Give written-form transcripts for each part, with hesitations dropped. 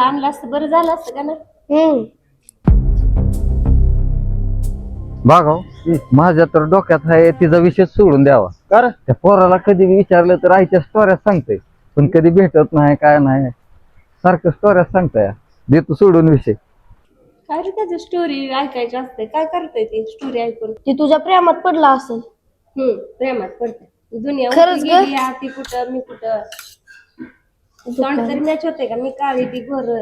मला आणलं असतं बरं झालं असतं का ना. बघाव माझ्या तर डोक्यात आहे तिचा विषय सोडून द्यावा. कर त्या पोराला कधी विचारलं तर आईच्या स्टोऱ्या सांगते, पण कधी भेटत नाही काय नाही, सारखं स्टोऱ्या सांगताय. देतो सोडून विषय. काय रे त्याची स्टोरी ऐकायची असते, काय करते ती स्टोरी ऐकून. ती तुझ्या प्रेमात पडला असेल. प्रेमात पडते दुनिया खरंच उलटी ग? गेली, या ती कुठं मी कुठं. तोंड तरी मॅच होते का, मी काळी ती गोर.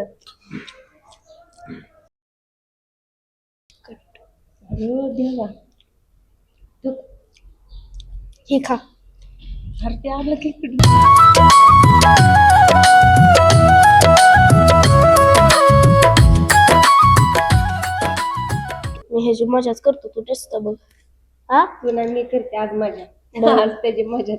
देवा तू हे खा. अरे ते आलं की इकडे. मी ह्याची मजाच करतो, तू टेस्ट बघ. हा तुला मी करते आज मजा. बरं. आज त्याची मजा.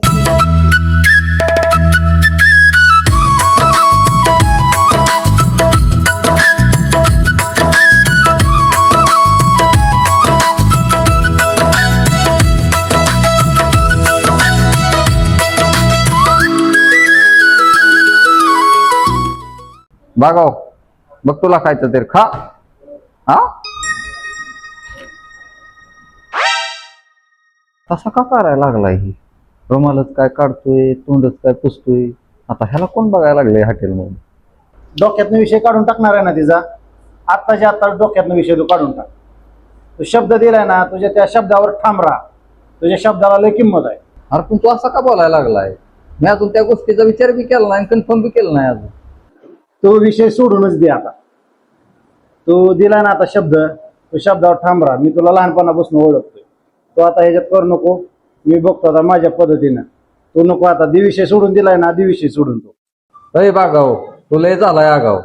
बघाव बघ तुला खायचं तर खा. हा तसा का करायला लागलाय ही? रुमालच काय काढतोय, तोंडच काय पुसतोय. आता ह्याला कोण बघायला लागले हॉटेलमध्ये? डोक्यातनं विषय काढून टाकणार आहे ना तिचा. आत्ताच्या आत्ता डोक्यातनं विषय तू काढून टाक. तू शब्द दिलाय ना, तुझ्या त्या शब्दावर ठाम राहा. तुझ्या शब्दाला लय किंमत आहे. अरे पण तू असा का बोलायला लागलाय? मी अजून त्या गोष्टीचा विचार बी केला नाही, कन्फर्म बी केलं नाही अजून. तो विषय सोडूनच दे आता. तू दिलाय ना आता शब्द, तू शब्दावर ठाम राहा. मी तुला लहानपणापासून ओळखतोय. तू आता ह्याच्यात करू नको. मी बघतो आता माझ्या पद्धतीनं. तू नको आता विषय सोडून दिलाय ना, विषय सोडून तो. अरे बागाव तू लय झालाय आगाव.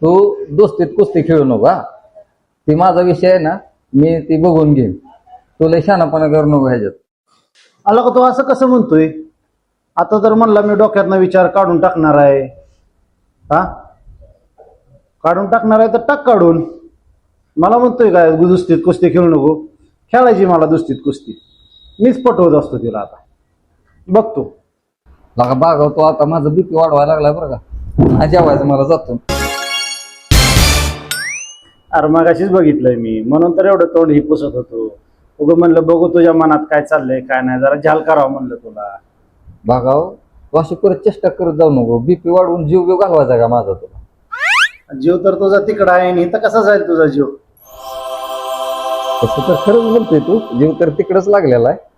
तू दोस्तीत कुस्ती खेळू नको. हा ती माझा विषय आहे ना, मी ती बघून घेईन. तू लय शहाणापणा करू नको ह्याच्यात. आला का तू असं कसं म्हणतोय? आता तर म्हणला मी डोक्यातनं विचार काढून टाकणार आहे. हा काढून टाकणार आहे तर टाक काढून. मला म्हणतोय काय दुस्तीत कुस्ती खेळू नको? खेळायची मला दुस्तीत कुस्ती. मीच पटवत असतो तिला. आता बघतो. लगा बागाव तू आता माझं बीपी वाढवायला लागलाय बरं का. नाही जेवायचं मला जातो. अरे मगाशीच बघितलंय मी, म्हणून तर एवढं तोंड ही पुसत होतो. उगं म्हणलं बघू तुझ्या मनात काय चाललंय काय नाही, जरा झाल करावं म्हणलं तुला. बागाव तू अशी परत चेष्टा करत जाऊ नको. बीपी वाढवून जीव बिव घालवायचा का माझा तुला? जीव तर तुझा तिकडं आहे आणि इथं कसा जाईल तुझा जीव? तसं तर खरंच बोलतोय तू. जीव तर तिकडच लागलेला आहे.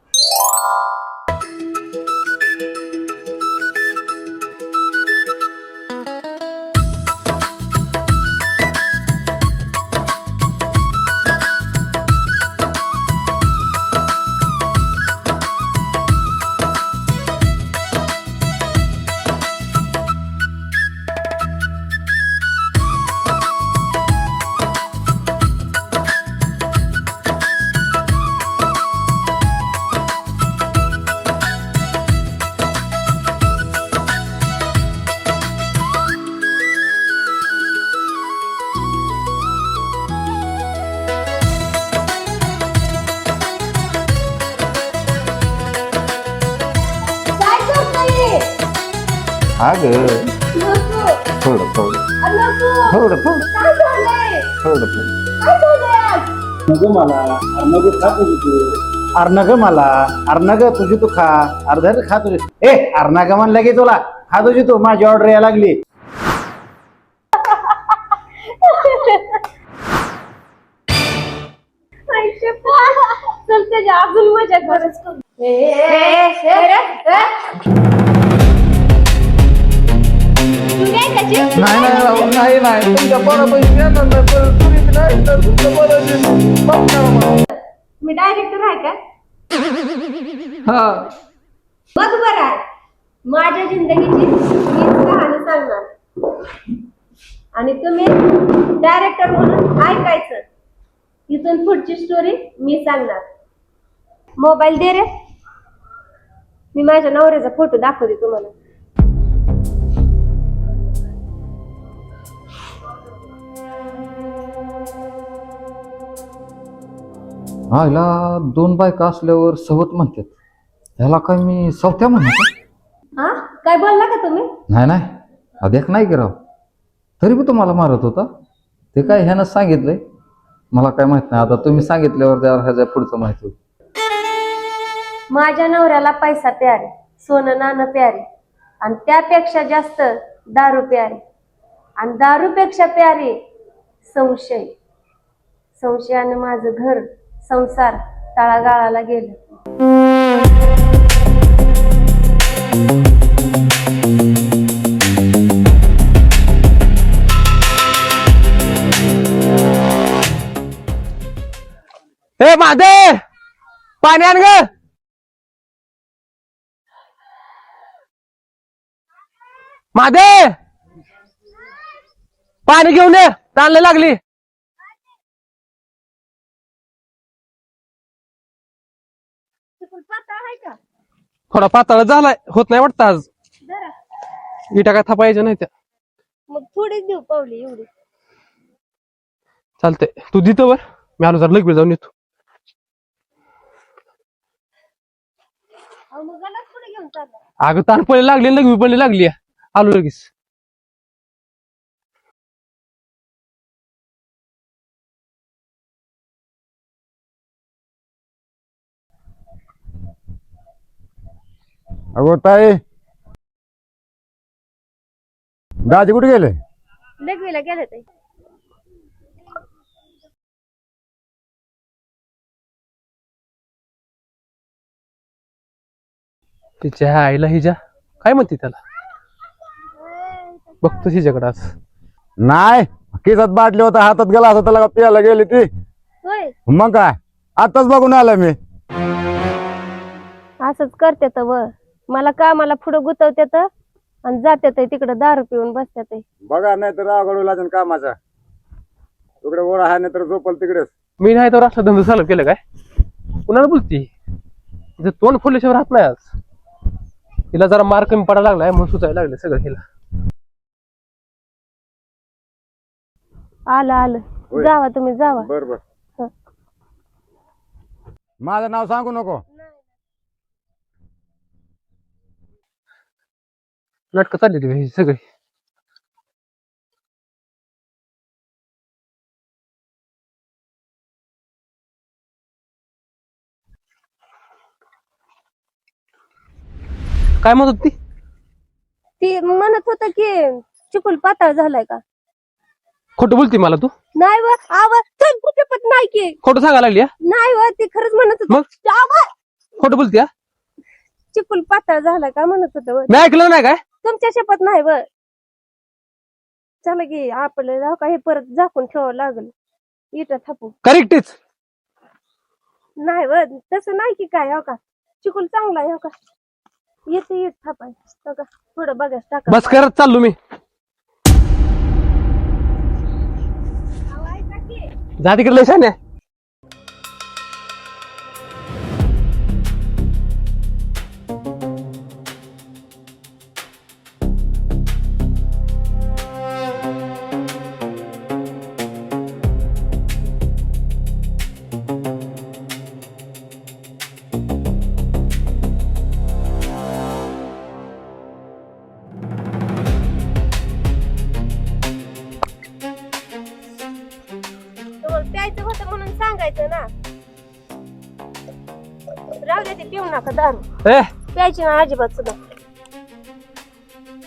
हा ग थोडं थोडं थोडं थोडं थोडं नको मला. अरे नको खा तुझी तू. अरे नग मला. अरे नग तुझी तू खा. अर्धा खा तुझी. अरे नग म्हणलं की तुला खा तुझी तू. माझी ऑर्डर यायला लागली. चल त्याच्या अजून मजा गरज करू. नाही नाही तुमच्या बरोबर मी डायरेक्टर आहे का? हा बघ बरं आहे, माझ्या जिंदगीची मीच कहाणी सांगणार आणि तुम्ही डायरेक्टर म्हणून ऐकायचं. इथून पुढची स्टोरी मी सांगणार. मोबाईल दे रे, मी माझ्या नवऱ्याचा फोटो दाखवते तुम्हाला. हा हिला दोन बायका असल्यावर सवत म्हणतात. ह्याला काय मी सवत्या म्हणू का? हा काय बोलला का तुम्ही? नाही नाही अदेक नाही गिराव. तरी पण तुम्हाला मारत होता? ते काय ह्यानं सांगितलंय? मला काय माहित नाही, आता तुम्ही सांगितल्यावर त्या ह्याच्या पुढचं माहिती होईल. माझ्या नवऱ्याला पैसा प्यारे, सोनं नाणं प्यारे, आणि त्यापेक्षा जास्त दारू प्यारे, आणि दारूपेक्षा प्यारे संशय. संशयाने माझं घर संसार तळागाळाला गेलं. ए माझे पाणी आण ग. माझे पाणी घेऊन ये, ताणला लागली. थोडा पातळ झालाय, होत नाही वाटतं आज. इटा काय थापायच्या नाही त्या. मग थोडी देऊ पावली एवढी. चालतंय, तू देतो वर, मी आलो जरा लगेच जाऊन येतो. मग गलास पुढे घेऊन चालला. अगं ताण पडली लागली, लगवी पडली लागली, आलो लगेच. अगो ताई, दाजी कुठे गेले? लगवीला गेले ते. तिच्या आईला हिच्या काय म्हणते त्याला, बघतो हिच्याकडे आज. नाही, केसात बाटली होता, हातात गेला असं त्याला प्यायला गेली ती. होय, मग काय, आताच बघून आलं मी. असंच करते व मला कामाला पुढे गुतवते आणि जाते तिकडे दारू पिऊन बसते. बघा नाही तर राव कामाचा तिकडे ओढा आहे, नाही तर झोपल तिकडेच. मी नाही तर असला धंदा चालू केलं काय? कुणाला बोलती? तिचं तोंड फुलल्याशिवाय राहत नाही आज. तिला जरा मार कमी पडायला लागलाय म्हणून सुचायला लागले सगळं हिला. आलं आलं, होय. जावा तुम्ही जावा. बर बर, हं. माझं नाव सांगू नको. नाटकं चालली ही सगळी. काय म्हणत होती? ती म्हणत होत की चिकुल पातळ झालाय का. खोटं बोलती मला तू? नाही व आवाज पण नाही की. खोटं सांगायला लागली हा? नाही व ती खरंच म्हणत मग? होत. आवाज खोटं बोलती हा? चिकुल पातळ झालाय का म्हणत होत. मी ऐकलं नाही काय? तुमच्या शपथ नाही व. चला की आपलं राव का हे परत झाकून ठेवावं लागल. इटा थापू. करेक्टच. नाही व तसं नाही की काय हो का. चिकुल चांगला आहे हो का. येते इट थापाय हो का. थोडं बघा टाका. बस करत चाललो मी. जा तिकडे लय शान्या. प्यायचं होतं म्हणून सांगायचं ना. राहू दे, ते पिऊ नका दारू. ए प्यायची नाही अजिबात सुद्धा.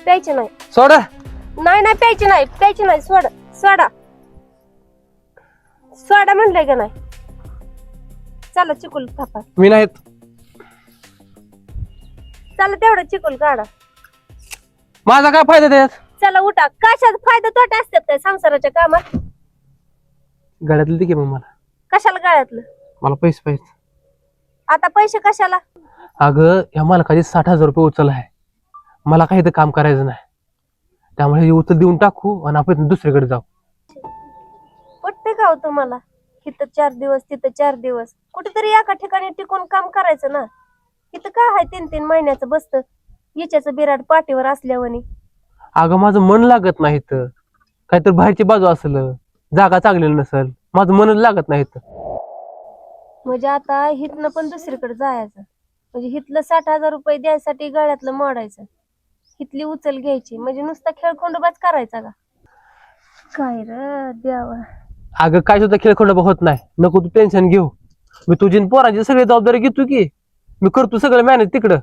प्यायची नाही. सोडा. नाही नाही प्यायची नाही, प्यायची नाही. सोडा सोडा सोडा म्हणलंय का नाही. चला चिकुल थापा. मी नाही. चला तेवढं चिकुल काढा. माझा काय फायदा त्यात? चला उठा. कशात फायदा तोटा असतात काय संसाराच्या कामात. गळ्यातलं दे की मग मला. कशाला गाळ्यातलं. मला पैसे पाहिजे. आता पैसे कशाला. अगं या मालकाचे 60,000 रुपये उचल आहे. मला काही तर काम करायचं नाही, त्यामुळे हे उचल देऊन टाकू आणि आपण दुसरीकडे जाऊ. पटते का हो तुम्हाला. इथं 4 दिवस तिथं 4 दिवस कुठेतरी एका ठिकाणी टिकून काम करायचं ना. इथं काय आहे 3-3 महिन्याचं बसतं याच्याचं बिराड पाठीवर असल्यावानी. अगं माझं मन लागत नाही इथं. काहीतरी बाहेरची बाजू असलं, जागा चांगली नसल, माझं मनच लागत नाही इथं. म्हणजे आता हिथनं पण दुसरीकडे जायचं. म्हणजे हिथलं 60,000 रुपये द्यायसाठी गळ्यातलं मोडायचं. हिथली उचल घ्यायची म्हणजे नुसता खेळ खोंडोबाच करायचा का. काय र देवा. अगं काय सुद्धा खेळखंडोबा होत नाही, नको तू टेन्शन घेऊ. मी तुझी न पोराची सगळी जबाबदारी घेतो की. मी करतो सगळं मॅनेज तिकडं,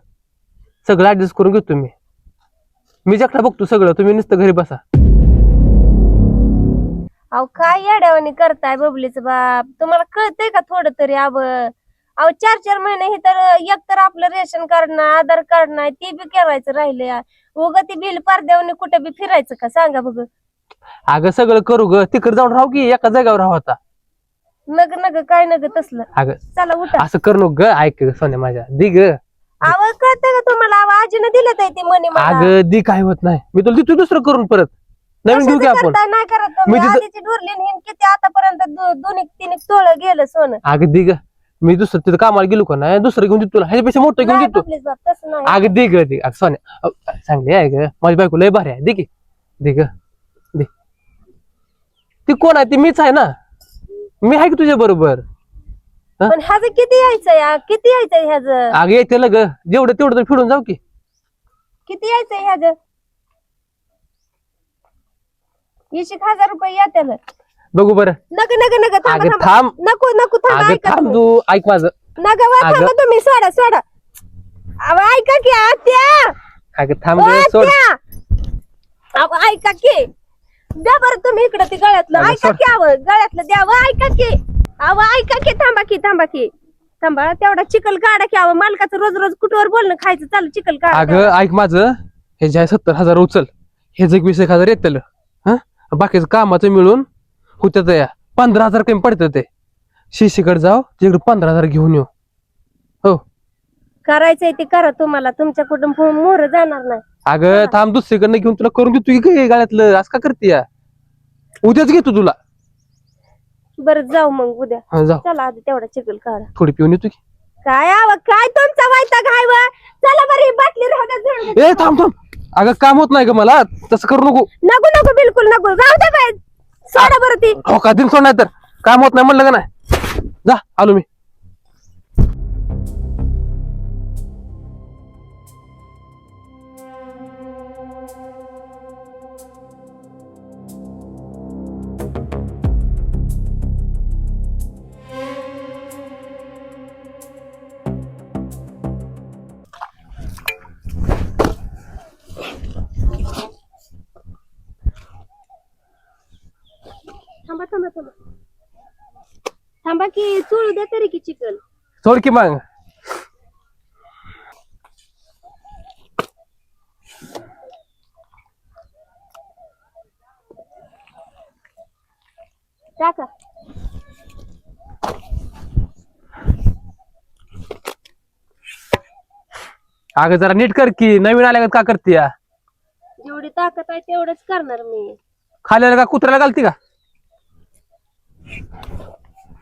सगळं ऍडजस्ट करून घेतो मी एकटा बघतो सगळं, तुम्ही नुसतं घरी बसा. अहो काय येड्यावानी करताय बबलीच बाप, तुम्हाला कळतंय का थोडं तरी? अहो 4-4 महिने हे तर एक तर आपलं रेशन कार्ड नाही, आधार कार्ड नाही, ते बी करायचं राहिले. उगा ती बिल परदेवने कुठे बी फिरायचं का सांगा बघ. अगं सगळं करू ग, तिकडे जाऊन राहू की एका जागेवर राहू आता. नग नग काय नग तसलं. अगं चला उठा. असं करू नको ग, ऐक सोन्या माझ्या दी ग. आवाज कळतंय का तुम्हाला? आजीनं दिलं ताई ते मनी मला. अगं दी काय होत नाही, मी तुला देतो दुसरं करून परत नवीन घेऊ की कशाचं आपण. करताय? नाही करत तुम्ही. मी तिथं- आधीची ढुरलीन हिन किती आतापर्यंत 2-3 तोळ गेलं सोनं. अगं दी ग, मी दुसरं तिथं कामाला गेलो का नाही, दुसरं घेऊन देतो तुला, ह्याच्यापेक्षा मोठं घेऊन नाही देतो. बबलीच बाप तसं नाही. अगं दे ग दे. अगं सोन्या चांगली आहे ग, माझी बायको लय भारी आहे, दे की दे ग दे. ती कोण आहे? ती मीच आहे ना, मी आहे की तुझ्या बरोबर. पण ह्याचं किती यायचंय किती यायचंय ह्याचं? अगं येते ल ग, जेवढं तेवढं तर फिरून जाऊ की. किती यायचंय ह्याचं? 20,000 रुपये येत्याल. बघू बरं. नग नग नग थांबा अगं थांबा. थांब. नको नको थांबा. अगं ऐका थांब तुम्ही. तू, ऐक माझं. नग वा अगं. थांबा तुम्ही. सोडा सोडा. अहो ऐका की आत्या. अगं थांब ओ, ग, सोड. आत्या. अहो ऐका की. द्या बरं तुम्ही इकडे ते गळ्यातलं. अगं, ऐका सोड. की अहो गळ्यातलं द्यावं. ऐका की. अहो ऐका की. थांबा की. थांबा तेवढा चिकल काढा की. अहो मालकाचं रोज रोज कुठवर बोलणं खायचं चालू चिकल काढा. अगं ऐक माझं, हे जे आहे 70,000 उचल, हे जे 20,000 येतलं हा, बाकीचं कामाचं मिळून होत्यात या 15,000 कमी पडतं. ते शिशीकडे जाऊ, तिकडे 15,000 घेऊन येऊ. हो करायचंय ते करा, तुम्हाला तुमच्या कुटुंब मोर जाणार नाही. अगं थांब, दुसरीकडनं घेऊन तुला करून देतो की काय गाळ्यातलं, असं का करते या? उद्याच घेतो तुला. बरं जाऊ मग उद्या. हा जाऊ, चला आधी तेवढा चिकल काढा. थोडी पिऊन येतो की. काय काय तुमचा वैताग आहे वा? चला बरं ही बाटली राहू द्या जळून. ए थांब थांब, अगं काम होत नाही ग मला, तसं करू नको. नको बिलकुल नको. राहू द्या बाई. सोडा बरं ती. हो का दिन सोड, नाही तर काम होत नाही म्हणलं का नाही. जा आलो मी. थांबा की चोळू द्या तरी की चिकल. सोड की मग. टाका. अगं जरा नीट कर की, नवीन आल्या का करते या? जेवढी ताकद आहे तेवढंच करणार मी. खाल्याला का कुत्र्याला घालती का?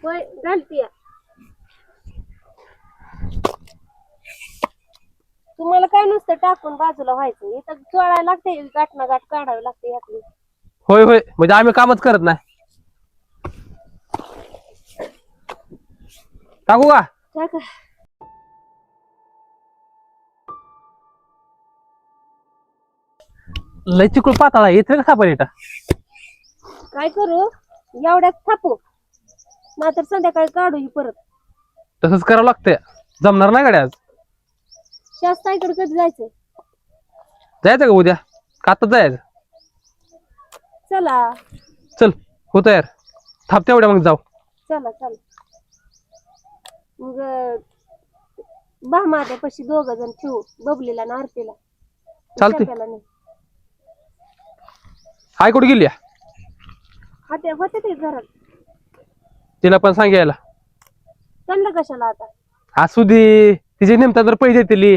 होय घालतीया. तुम्हाला काय नुसतं टाकून बाजूला व्हायचं, इथं चोळायला लागते, गाठना गाठ काढावी लागते यातली. होय होय, म्हणजे आम्ही कामच करत नाही. टाकू का? टाका. लय चिकूळ पाताळा येते का सापडा? काय करू एवढ्यात थापू, नाहीतर संध्याकाळी काढू ही परत. तसंच करावं लागतंय, जमणार नाही गाड्या आज. शास्ताईकडे कधी जायचंय? जायचं का उद्या का आता जायचं? चला चल हो तयार, थाप तेवढ्या मग जाऊ. चला चला. मग भामात्यापाशी 2 जण ठेवू, बबलीला आणि आरतीला. चालतंय. शक्याला नाही. हाय कुठे गेली? होते ते घरात. तिला पण सांग यायला. त्यांना कशाला आता? असू दे, तिचे नेमता तर पैसे दिली.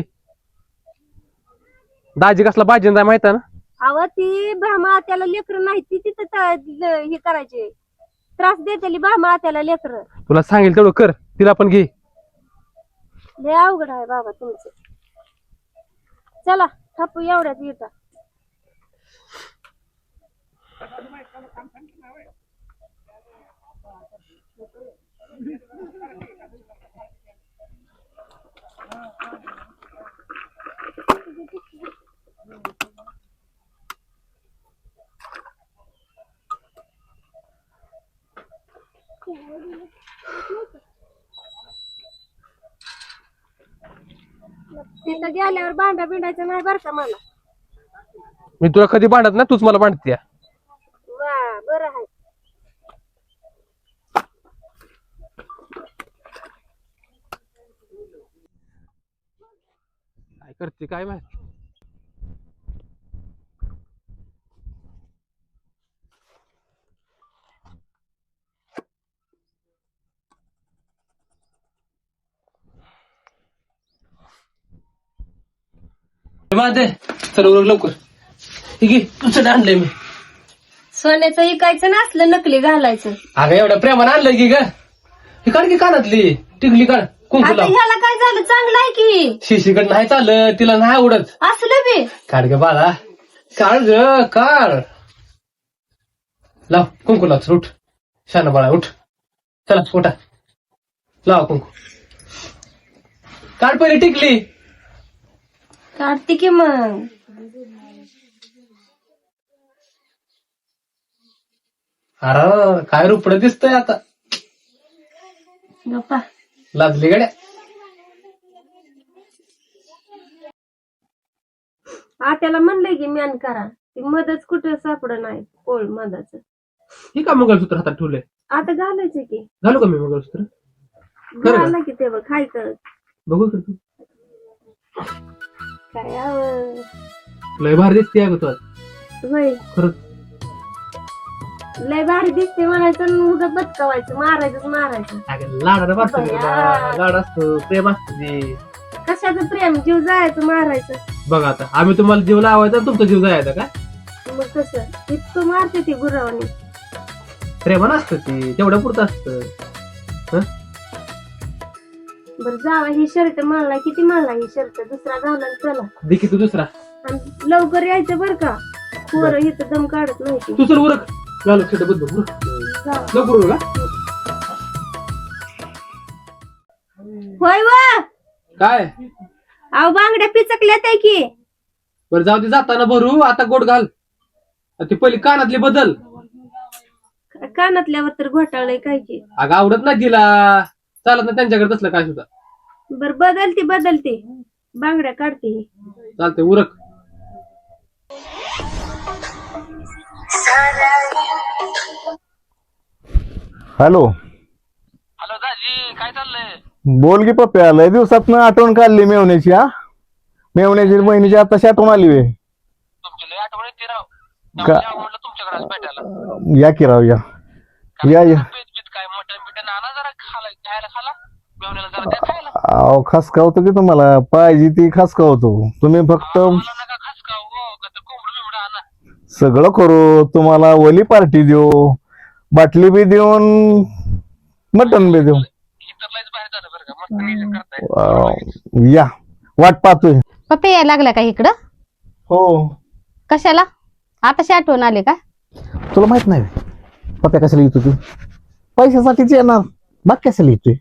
दाजी कसला बाजी नाही माहिती ना. अव ती भामा त्याला लेकर नाही, ती तिथं हे करायचे, त्रास देतेली भामा त्याला लेकर. तुला सांगेल तेवढं कर, तिला पण घे. लय अवघड आहे बाबा तुमचं. चला थापू एवढ्याच येता. तिथं गेल्यावर भांडा बिंडायचं नाही बरं का मला. मी तुला कधी भांडत ना, तूच मला भांडते. वा बरं आहे. काय करते काय माहिती. माझे चल उरक लवकर. ठीक आहे तुझं आणलंय मी. सोन्याचं इकायचं नसलं नकली घालायचं. अगं एवढ्या प्रेमानं आणलंय की ग. ही काढ की कानातली टिकली काढ कुंकू आता लाव. ह्याला काय झालं चांगलं आहे की. शिशीकडे नाही चालत, तिला नाही आवडत. असलं बी काढ ग बाळा काढ ग काढ. लाव कुंकू लाव. उठ शाना बाळा उठ. चला उठा लाव कुंकू. काढ पहिले टिकली. काढते की मग. अरे काय रुपड दिसतंय आता. गप्पा लाजली गड्या. आत्याला म्हणलंय की म्यान करा. ती मदच कुठं सापड नाही पोळ मधाच. ही का मंगळसूत्र हातात ठेवलंय. आता घालायचं की. घालू का मी मंगळसूत्र. खरं का? घाला की ते बघ खायचं बघू का तू. काय आवं. लय भारी दिसते अगं तू आज. होय खरंच. लय भारी दिसते म्हणायचं आणि उगा बदकावायचं मारायचं मारायचं. अगं लाडाला बसतो बया. लाड असतो प्रेम असतो ते. कशाचं प्रेम जीव जायचं मारायचं. बघा आता आम्ही तुम्हाला जीव लावायचा आणि तुमचा जीव जायचा का. मग कसं इतकं मारते ती गुरावानी. प्रेमान असतं ते तेवढ्या पुरतं असतं. बरं जावा ही शर्ट मारला किती मारला ही शर्ट दुसरा घालून चला. दे की तू दुसरा. आणि लवकर यायचं बरं का. पोरं इथं दम काढत नाही ती. तू चल उरक. घालू खेट बद्दल जावा. लवकर उरक हा. होय वा काय अहो बांगड्या पिचकल्यात आहे की. बरं जाऊ दे जाताना भरू. आता गोड घाल. ती पहिली कानातली बदल. कानातल्यावर तर घोटाळलंय काय की. अगं आवडत नाही तिला. चालत ना त्यांच्याकडे तसलं काय सुद्धा. बरं बदलते बांगड्या काढते ही. चालते उरक. हॅलो हॅलो दाजी काय चाललंय. बोल की पप्प्या. लय दिवसात आठवण काढली मेवण्याची. हा मेवण्याची बहिणीची आताशी आठवण आली वे. तुमची लय आठवण येते राव. का? म्हटलं तुमच्याकडे आज भेटायला. या की राव या या या. काय मटन बिटन आणा जरा खायला खाला. मेवण्याला जरा द्या खायला. अहो खासकावतो की तुम्हाला पाहिजे ती खासकावतो. तुम्ही फक्त मला नका खास खाऊ हो. का तर कोंबडं बिंबडं आणा. सगळं करू. तुम्हाला ओली पार्टी देऊ. बाटली बी देऊन मटन बी देऊ. इतर लयच बाहेर झालं बरं का. मस्त नियोजन करताय. या वाट पाहतोय. पप्पे यायला लागला का इकडं. हो कशाला आताशी आठवण आले का. तुला माहित नाही पप्प्या कशाला येतो तू. पैशासाठीच येणार. बाग कशाला येतोय.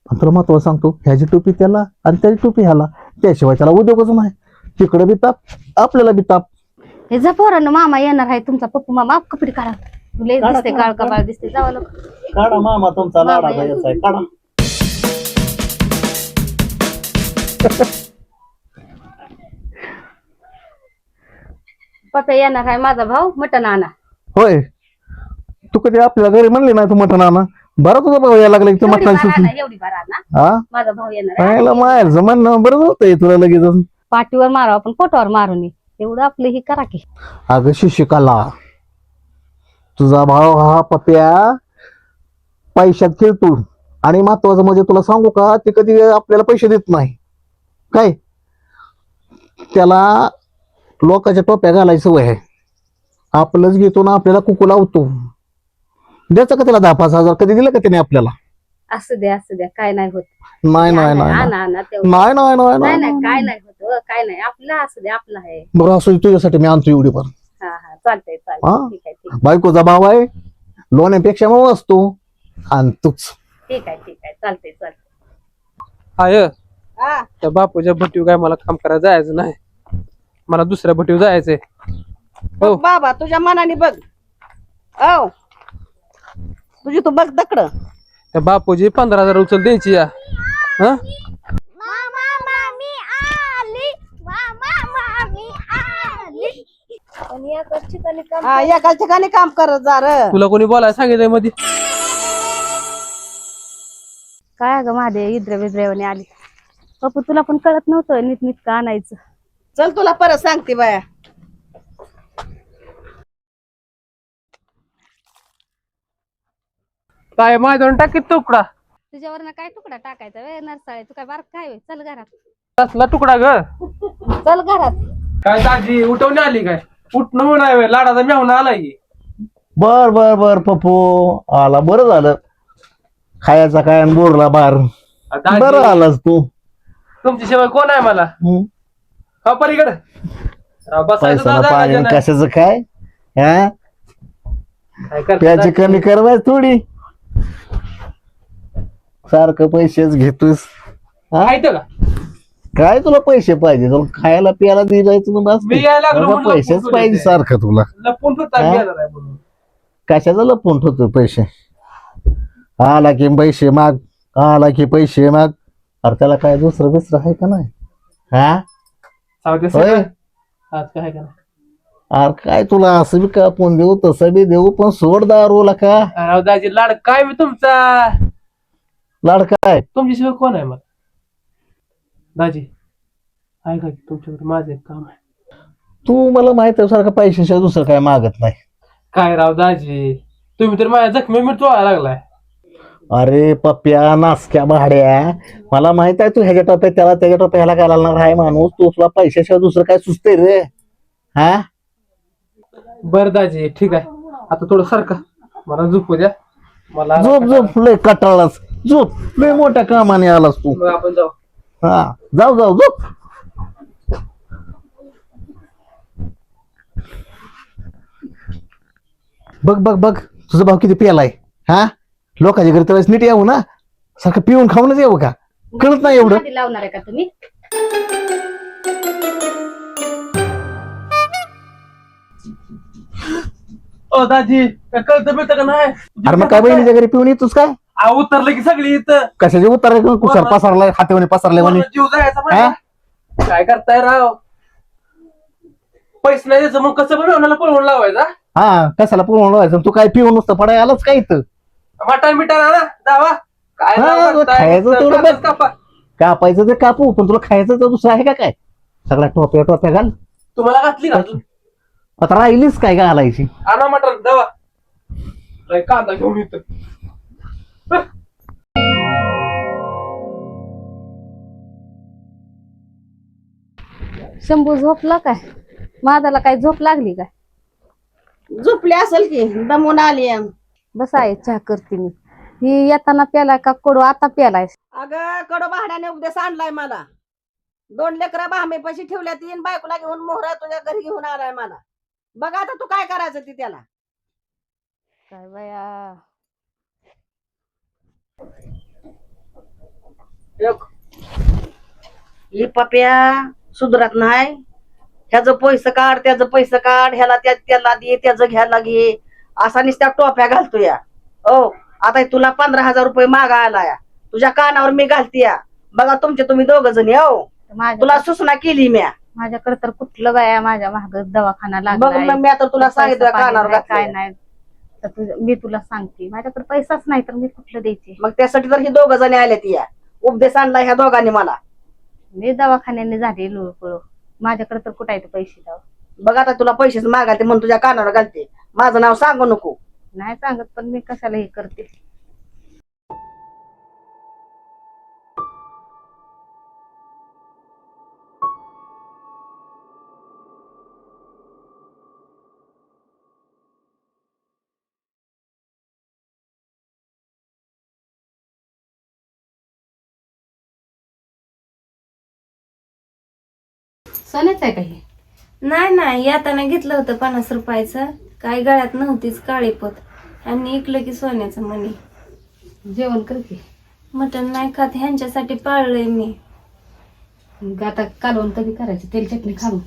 आणि तुला महत्वाचं सांगतो ह्याची टोपी त्याला आणि त्याची टोपी ह्याला. त्याशिवाय त्याला उद्योगच नाही. तिकडे बी ताप आपल्याला बी ताप. हे जपोरानं मामा येणार आहे तुमचा पप्पू मामा कपडे काढा. तुला एक दिसते काळ कपाळ दिसते. जावं लोक काढा मामा तुमचा लाडाचा याचा आहे. काढा. पप्पा येणार आहे माझा भाऊ मटण आणा. होय तू कधी आपल्याला घरी म्हणली नाही तू मटण आणा. बरं तुझा भाऊ यायला लागला की तू एवढी मटण बार सुचली. आणा, एवढी बार आणा. हा माझा भाऊ येणार आहे. पाहायला माहेरचं म्हणणं बरं होतंय तुला लगेच. पाठीवर मारावं आपण पोटावर मारू नये. एवढं आपलं ही करा की. अगं शिशिकाला तुझा भाव हा पप्या पैशात खेळतो. आणि महत्वाचं म्हणजे तुला सांगू का ते कधी आपल्याला पैसे देत नाही. काय त्याला लोकांच्या टोप्या घालायची सवय आहे. आपलंच घेतो ना आपल्याला कुकू लावतो. द्यायचं का त्याला 10-5 हजार कधी दिलं का त्याने आपल्याला. असू द्या काय नाही होत. नाही नाही नाही आणा आणा तेवढं. नाही नाही नाही नाही नाही नाही काय नाही होत. काय नाही आपलं असू द्या आपलं आहे. बरं असं तुझ्यासाठी मी आणतो एवढी पण. हा हा चालतंय हा? चालतंय. ठीक आहे ठीक बायकोचा भाव आहे. लोण्यापेक्षा मग असतो आणि तूच. ठीक आहे चालतंय चालतंय. आय त्या बापूच्या भटीव काय मला काम करायला जायचं नाही. मला दुसऱ्या भटीव जायचंय. हो बाबा तुझ्या मनाने बघ. औ तुझी तू बघ दकड. त्या बापूजी 15,000 उचल द्यायची या. हा एकाच ठिकाणी काम हा एकाच ठिकाणी काम करत जा र. तुला कोणी बोलायला सांगितलंय मध्ये? काय अगं माझे इद्रे बिद्रेवानी आली. पप्पू तुला पण कळत नव्हतं नीटनीटकं आणायचं. चल तुला परत सांगते बाया. काय माझ्यावर टाकीत तुकडा? तुझ्यावरनं काय तुकडा टाकायचा वे नरसाळे, तू काय बारक काय होय? चल घरात, कसला तुकडा ग? चल घरात. काय दाजी उठवून आली काय? उठणं म्हणून आहे लाडाचा मेवणा आलाय की. बर बर बर पप्पू आला, बरं झालं. खायचा काय आणि बोरला बार. दाजी, बरं आलास तू. तुमची सेवा कोण आहे मला? हम्म. का पलीकडे बसायचं पैसा दादा पाणी राजानं. कशाचं काय हा काय करता प्याची दाजी? कमी करवाय थोडी, सारखं पैसेच घेतोस. हा? माहिती का काय तुला पैसे पाहिजे? तुला खायला प्यायला दिलायचं बस. मी यायला लागलो मला म्हणून पैसेच लपून पाहिजे ठेवले. सारखं तुला. लपून सुद्धा हा? गेला नाही म्हणून. कशाचं लपून ठेवतो पैसे? आला की पैसे माग, आला की पैसे माग. अरे त्याला काय दुसरं बिसरं आहे का नाही? हा सावते होय. सगळं. आज काय आहे का नाही? अरे काय तुला असं बी कापून देऊ तसं बी देऊ, पण सोड दारूला का राव दाजी लाड काय मी तुमचा? लाड काय? तुमची सेवा कोण आहे मला? दाजी ऐका की तुमच्याकडे माझं एक काम आहे. तू मला माहित आहे सारखं पैशाशिवाय दुसरं काय मागत नाही. काय राव दाजी, तुम्ही तर माझ्या जखमी मी चोळायला लागलाय. अरे पप्प्या नासक्या भाड्या, मला माहित आहे तू ह्याच्या टोप्यात त्याला त्याच्या टोप्या ह्याला घालणार आहे माणूस. तू तुला पैशाशिवाय दुसरं काय सुचतंय रे? हा बर दाजी ठीक आहे, आता थोडं सारखं मला झोपू द्या. मला झोप झोप, लय कटाळास झोप, लय मोठ्या कामाने आलास तू. मग आपण जाऊ. हा जाऊ जाऊ झोप. बघ बघ बघ तुझा भाऊ किती प्यालाय. हा लोकांच्या घरी त्यावेळेस नीट येऊ ना, सारखं पिऊन खाऊनच येऊ का? कळत नाही एवढं. आधी लावणार आहे का तुम्ही? ओ दाजी काय कळतं मिळतं का नाही? अरे मग काय बहिणीच्या घरी पिऊन येतोस काय? उतरलं की सगळी इथं. कशाचे उतार कुसार पसरलाय, हातेवाने पसरलाय म्हणे. जीव जायचा हा? माझा. काय करताय राव? पैसे नाही द्यायचं मग कसं बनवण्याला पळवून लावायचा? हा कशाला पिऊन व्हायचं? तू काय पिऊन नुसतं पडाय आलाच काय इथं? मटण बिटण आणा जावा. काय हा, राव करताय? खायचं तेवढं कापच बस. कापा. कापायचं ते कापू, पण तुला खायचं तर दुसरं आहे का काय? सगळ्या टोप्या टोप्या घाल. तुम्हाला घातली का अजून? आता राहिलीच काय घालायची? आणा मटण जावा. लय कांदा घेऊन येतो. शंभू झोपला काय? माझ्याला काय झोप लागली काय? झोपली असेल की दमून आली आहे. बस आहे चहा करते मी. ही येताना प्यालाय का कडू आता प्यालाय? अगं कडो भाड्याने उपदेश आणलाय मला. 2 लेकरं भामेपाशी ठेवल्या, 3 बायकोला घेऊन मोहरा तुझ्या घरी घेऊन आलाय मला. बघ आता तू काय करायचं ती त्याला. काय बाया, ही पप्या सुधरत नाही. ह्याचं पैसे काढ, त्याचं पैसे काढ, ह्याला त्याला दे, त्याचं घ्यायला घे, असा नुसत्या टोप्या घालतो या. हो आता तुला 15,000 रुपये मागा आलाय, तुझ्या कानावर मी घालतीया. बघा तुमचे तुम्ही 2 जणी. हो तुला सूचना केली म्या. माझ्याकडे तर कुठलं बाया, माझ्या महाग दवाखाना बघ लागलाय. मग मी आता तुला सांगितलं पैसा पाणी कानावर नाही, काय घातलं. नाही. तर मी तुला सांगते, माझ्याकडे पैसाच नाही तर मी कुठलं द्यायचे? मग त्यासाठी तर ही 2 जणी आल्या ती या. उपदेश आणला ह्या दोघांनी मला. मी दवाखान्याने झाले लोळ, माझ्याकडे तर कुठे आहेत पैसे द्यावं? बघ आता तुला पैसेच मागायचे म्हणून तुझ्या कानावर घालते. माझं नाव सांगू नको. नाही सांगत, पण मी कशाला हे करते? सोन्याच आहे काही? नाही नाही, येताना घेतलं होतं 50 रुपयाचं. काय गळ्यात नव्हतीच काळी पोत आणि इकलं की सोन्याचं मणी. जेवण करते. मटण नाही खात, ह्यांच्यासाठी पाळलंय मी. मग आता कालवण कधी करायची? तेल चटणी खाऊ.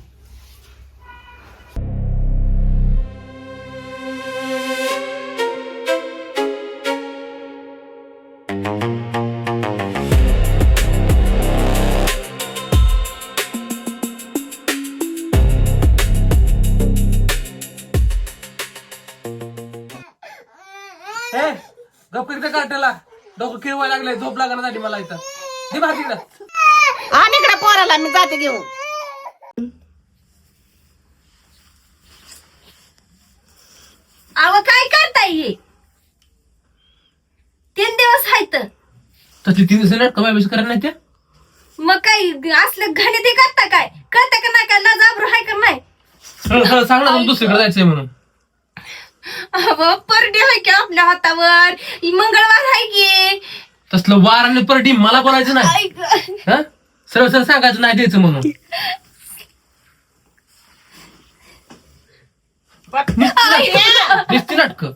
गप्पीच्या कार्ट्याला डोकं किरवायला लागलंय, झोप लागण्यासाठी मला इथं. दे बाहेर तिकडं. आणि इकडे पोराला मी जाते घेऊन. अहो काय करताय हे? 3 दिवस आहेत तसली 3 दिवसांनी नाटकं बायबीस करत नाही त्या. मग काय असलं घाणे ते करता काय? करता का नाही? काय लाजाबरू आहे का नाही? सरळ सांग ना तुला दुसरीकडे जायचंय म्हणून. अहो परडे आहे की आपल्या हातावर, मंगळवार आहे की. तसलं वार आणि परडी मला बोलायचं नाही. ऐक. हा सरळ सरळ सांगायचं नाही द्यायचं म्हणून. दिसती नाटकं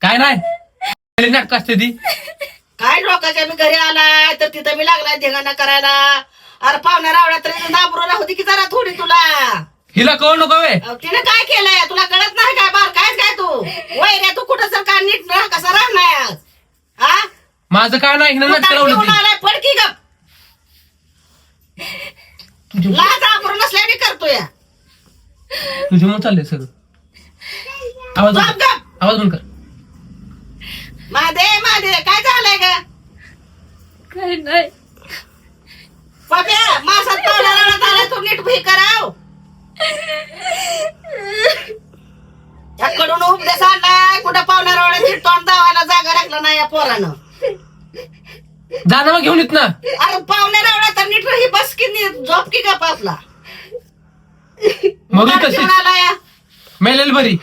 काय नाही नाटक असते ती. काय लोकांच्या मी घरी आलाय तर तिथं मी लागलाय धिंगाणा करायला. अरे पाहुण्या रावड्या तरी दाबरू राहू दे की जरा थोडी तुला. हिला कळू नको वे. तिने काय केलंय तुला कळत नाही काय? बार काय काय तू वय रे तू कुठं सर काय नीट राह कसा राहणार आज? हा माझं काय नाही हिनं नाटक लावलं ती. आलाय पडकी गप. लाज आबरू नसल्याने करतोय. तुझ्या मग चाललंय सगळं. आवाज बंद कर. आवाज बंद कर. मादे काय झालंय का? काय नाही. पप्या मासात पाहुण्या रावड्यात आलाय तू नीट भुई कराव. याकडून उपदेश आणलाय कुठं पाहुण्या रावड्यात तोंड दावायला जागा राखलं नाही या पोरानं. जाणं मग घेऊन येत ना. अरे पाहुण्या रावड्या तर नीट रही बस की झोप की गप आपला. मग कशी आलाय मेलेल बरी.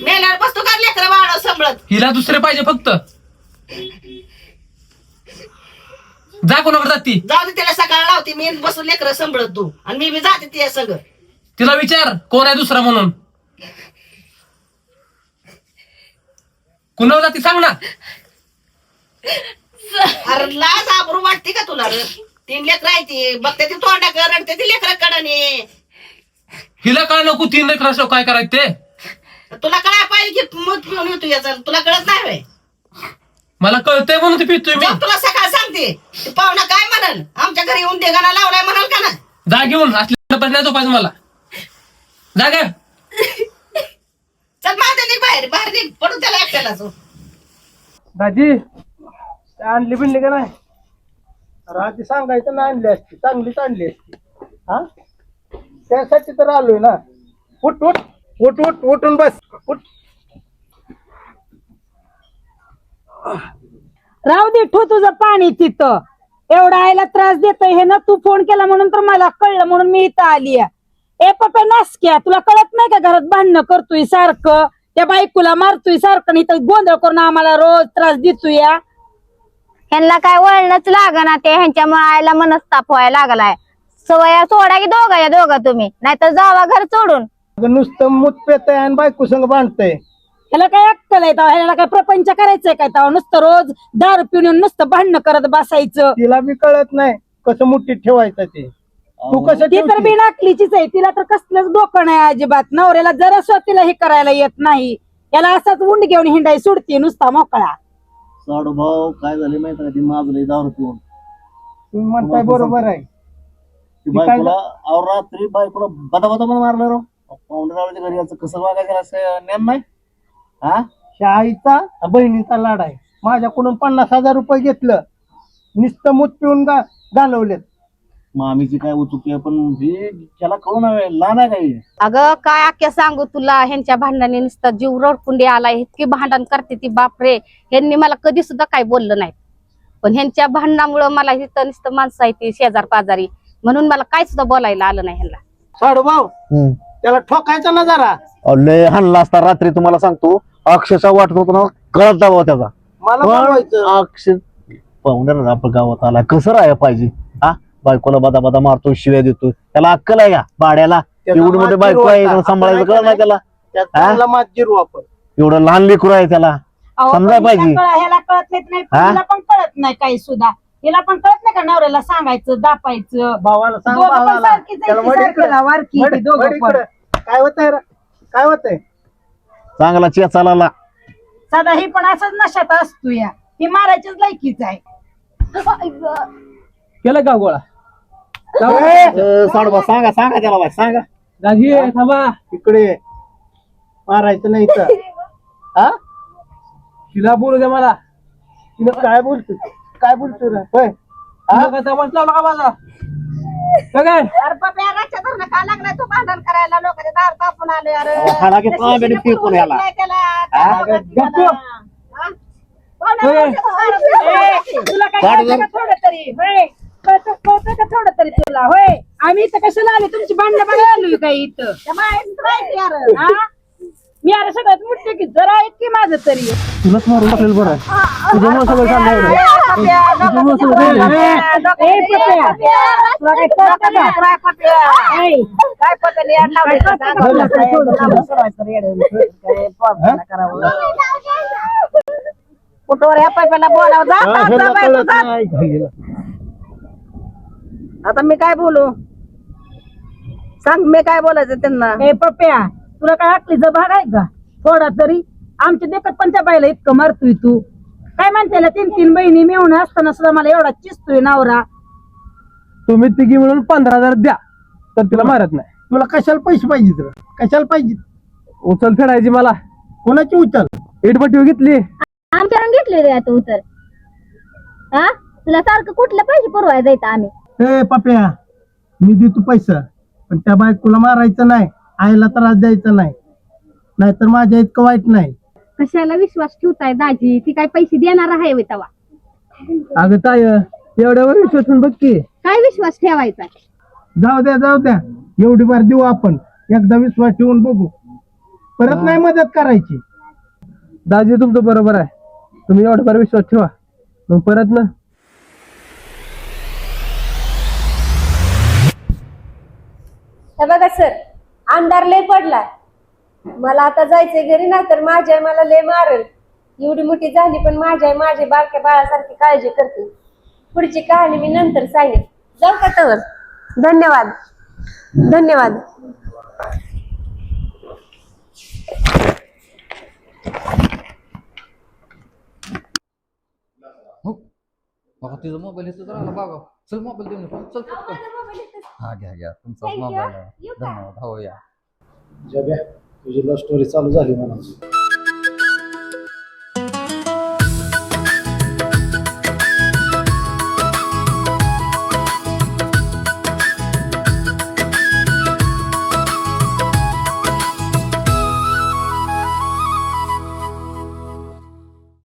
मेल्यावर बसतो का लेकरं बाळ सांभाळत. हिला दुसरे पाहिजे फक्त. जा कोणाकडे जाती. जाऊ दे तिला सकाळ लावते मी बसून लेकरं सांभाळत तू आणि मी बी जाते तिच्या संग. तिला विचार कोण आहे दुसरा म्हणून. कुणाला जाती सांग ना. अरे लाज आबरू वाटते का तुला रे? 3 लेकरं आहे ती बघते ती तोंडाकडे रडते ती लेकरं कडे. हिला काय नको 3 लेकरं काय करायचं ते. तुला काय पाहिजे की मत पिऊन येतो याचं तुला कळत नाही व्हय? मला कळतंय म्हणून ते पितोय मी. जाऊ तुला सकाळ सांगते ती पाहुणा काय म्हणाल आमच्या घरी येऊन देगाना लावलाय म्हणाल का ना? जा घेऊन असल्या नाही झोपायचं मला. जा ग. चल माझ्या बाहेर बाहेर निघ पडू त्याला एकट्यालाच. दाजी आणली बिनली का नाही? राजी सांगायचं ना आणली असती चांगलीच आणली असती. हा त्यासाठी तर आलोय ना. उठ उठ उठ उठ उठून बस उठ. राहू दे ठो तुझं पाणी तिथं. एवढा आयला त्रास देतोय हे ना. तू फोन केला म्हणून तर मला कळलं म्हणून मी इथं आली. ए पप्पा नासक्या तुला कळत नाही का? घरात भांडणं करतोय सारखं, त्या बायकोला मारतोय सारखं, इथं गोंधळ करून आम्हाला रोज त्रास देतोय. ह्यांना काय वळणच लागना ते. ह्यांच्यामुळे आयला मनस्ताप व्हायला लागलाय. सवया सोडा की दोघं तुम्ही, नाहीतर जावा घर सोडून. अगं नुसतं मूत पेतय आणि बायको संग बांधतय. ह्याला काय अक्कल आहे तेव्हा? ह्याला काय प्रपंच करायचंय काय तेव्हा? नुसतं रोज दारू पिऊन येऊन नुसतं भांडणं करत बसायचं. तिला बी कळत नाही कसं मुठीत ठेवायचं ते. तू कसं ती तर ठेवते? बिनाकलीचीच आहे. तिला तर कसलंच डोकं नाही अजिबात. नवऱ्याला जरा स्वतःला हे करायला येत नाही. याला असाच उंड घेऊन हिंडाई सोडते नुसता मोकळा. साडू भाऊ काय झाले माहिती का? ती माजली दारू पिऊन. तुम्ही म्हणताय बरोबर आहे. ती बायकोला अहो रात्री बायकोला बदा बदा पण मारलं राव. पाहुणे घरी याचं कसं वागायचं असं ज्ञान नाही. हा शाळेचा बहिणीचा लाड आहे. माझ्याकडून 50,000 रुपये घेतलं नुसतं मूत पिऊन घालवलेत. मामीची काय उचुकी आहे पण ही त्याला कळून लहान आहे काही. अगं काय अख्ख्या सांगू तुला. ह्यांच्या भांडणाने नुसतं जीव रडकुंडी आलाय. इतकी भांडण करते ती बापरे. ह्यांनी मला कधी सुद्धा काही बोललं नाही, पण ह्यांच्या भांडणामुळं मला इथं नुसतं माणसं आहे ती शेजार पाजारी, म्हणून मला काय सुद्धा बोलायला आलं नाही ह्यांना. साडू भाऊ त्याला ठोकायचा ना जरा. लय हाणला असता रात्री तुम्हाला सांगतो. अक्षरशः वाटत होतं ना कळत जावं त्याचा. मला बोलवायचं. अक्षर पाहुण्याला आपण गावात आला कसं राहायला पाहिजे. हा बायकोला बदा बदा मारतो, शिव्या देतो. त्याला अक्कल आहे का भाड्याला? एवढी मोठी बायको आहे सांभाळायचं कळत नाही त्याला. त्याला मात जिरू आपण. एवढं लहान लेकरू आहे त्याला अहो, समजायला पण पाहिजे. ह्याला कळत नाही. तिला पण कळत नाही काही सुद्धा. हिला पण कळत नाही का नवऱ्याला सांगायचं दापायचं. भावाला सांग दोघं पण भावाला. सारखीच आहे त्याला ती, वडी सारखीला इकडं. वारकी वडी- ती दोघं वडी पण. इकडं. काय होतंय रे? काय होतंय? चांगला चेचाला सदा ही पण असंच नशात असतो या. ही मारायचीच लायकीच आहे. केलं का गोळा. साडूबा सांगा सांगा त्याला बाय सांगा. दाजी थांबा. इकडे मारायचं नाही तर. हा तिला बोलू द्या मला. तिला काय बोलतोय काय बोलतोय रे होय हा तमाश लावला का माझा काय अरे पप्या रातच्या धरणं का लागलाय तू भांडण करायला लोकांचे दार तापून आले अरे खाला की तांबेने फिरकून याला. तुला काय कळतं का थोडं तरी होय कळतं का थोडं तरी तुला होय आम्ही इथं कशाला आलो तुमची भांडणं बघायला आलोय काय इथं हा? मी अरे सगळ्यात मोठे की जरा ऐक की माझं तरी तुलाच मारून टाकलेलं बरं आहे. तुझ्यामुळे सगळं चाललंय एवढं. तुझ्यामुळे सगळं चाललंय. ए, पप्या, तुला काय कळतं का? ऐ, काय पटलं या कुठवर या पैपाला बोलावं जा, हा, जा, ह्याला जा, बाई, कळत जा. नाही घाईला. आता मी काय बोलू सांग मी काय बोलायचं त्यांना ए पप्या तुला काय अकलीचा भाग आहे का थोडा तरी आमच्या देखत पण त्या बाईला इतकं मारतोय तू काय म्हणते 3 बहिणी मिळून असताना सुद्धा मला एवढा चिसतोय नवरा तुम्ही तिघी मिळून 15,000 द्या तर तिला मारत नाही. तुला कशाला पैसे पाहिजे तुला कशाला पाहिजे उचल फेडायची मला. कोणाची उचल इटभट्टी घेतली. आमच्याकडून घेतले रे आता उतर हा तुला सारखं कुठले पैसे पुरवाय जायचं आम्ही ए पप्या मी देतो पैसा पण त्या बायकोला मारायचं नाही आईला त्रास द्यायचा नाही नाहीतर माझ्या इतकं वाईट नाही. कशाला विश्वास ठेवताय दाजी ती काय पैसे देणार आहे होय तेव्हा अगं ताय एवढ्यावर विश्वास ठेवून बघ की. काय विश्वास ठेवायचा जाऊ द्या एवढी बार देऊ आपण एकदा विश्वास ठेवून बघू परत नाही मदत करायची. दाजी तुमचं बरोबर आहे. तुम्ही एवढ्यावर विश्वास ठेवा मग परत ना हे बघा सर अंधार लय पडला मला आता जायचंय घरी ना तर माझी आई मला लय मारल एवढी मोठी झाली पण माझी आई माझ्या बारक्या बाळासारखी काळजी करते पुढची कहाणी मी नंतर सांगेन जाऊ का तर धन्यवाद धन्यवाद बघा तिचा मोबाईल येतो तर आला बघा चल मोबाईल देऊन येतो. चल पटकन. हा घ्या तुमचा Thank you. मोबाईल येऊ का? धन्यवाद हो या जब्या तुझी लव्ह स्टोरी चालू झाली म्हणा